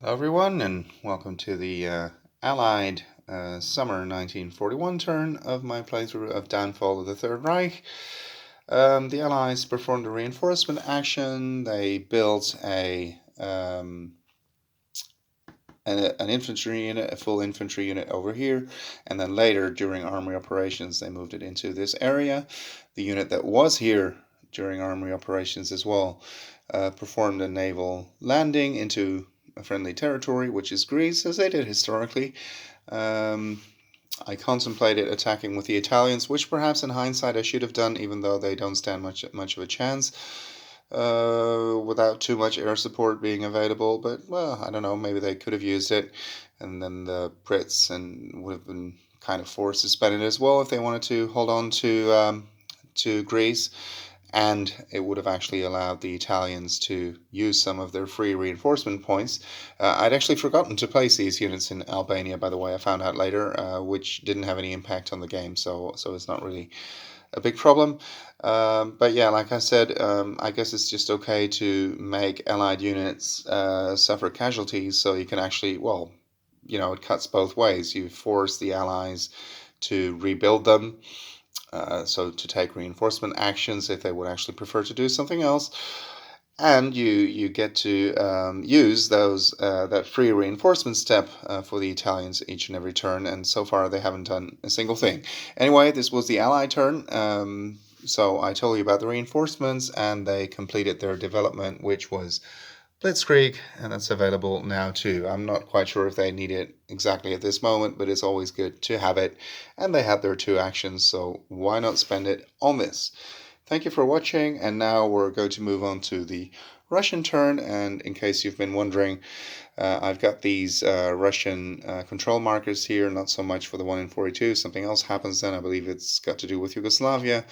Hello everyone, and welcome to the Allied summer 1941 turn of my playthrough of Downfall of the Third Reich. The Allies performed a reinforcement action. They built an infantry unit, a full infantry unit over here, and then later during army operations they moved it into this area. The unit that was here during army operations as well performed a naval landing into a friendly territory, which is Greece, as they did historically. I contemplated attacking with the Italians, which perhaps in hindsight I should have done, even though they don't stand much of a chance without too much air support being available. But well, I don't know, maybe they could have used it, and then the Brits would have been kind of forced to spend it as well if they wanted to hold on to Greece, and it would have actually allowed the Italians to use some of their free reinforcement points. I'd actually forgotten to place these units in Albania, by the way. I found out later, which didn't have any impact on the game, so it's not really a big problem. But yeah, like I said, I guess it's just okay to make Allied units suffer casualties, so you can actually, well, it cuts both ways. You force the Allies to rebuild them, so to take reinforcement actions if they would actually prefer to do something else, and you get to use that free reinforcement step for the Italians each and every turn, and so far they haven't done a single thing. Anyway, this was the Allied turn. So I told you about the reinforcements, and they completed their development, which was Blitzkrieg, and that's available now too. I'm not quite sure if they need it exactly at this moment, but it's always good to have it. And they had their two actions, so why not spend it on this? Thank you for watching, and now we're going to move on to the Russian turn. And in case you've been wondering, I've got these Russian control markers here, not so much for the 1 in 42. Something else happens then. I believe it's got to do with Yugoslavia.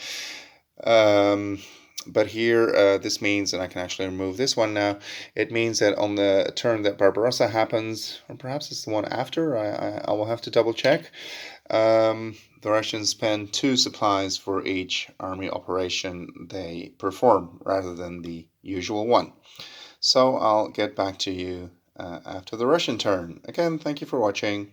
But here, this means, and I can actually remove this one now, it means that on the turn that Barbarossa happens, or perhaps it's the one after, I will have to double check, the Russians spend 2 supplies for each army operation they perform, rather than the usual one. So I'll get back to you after the Russian turn. Again, thank you for watching.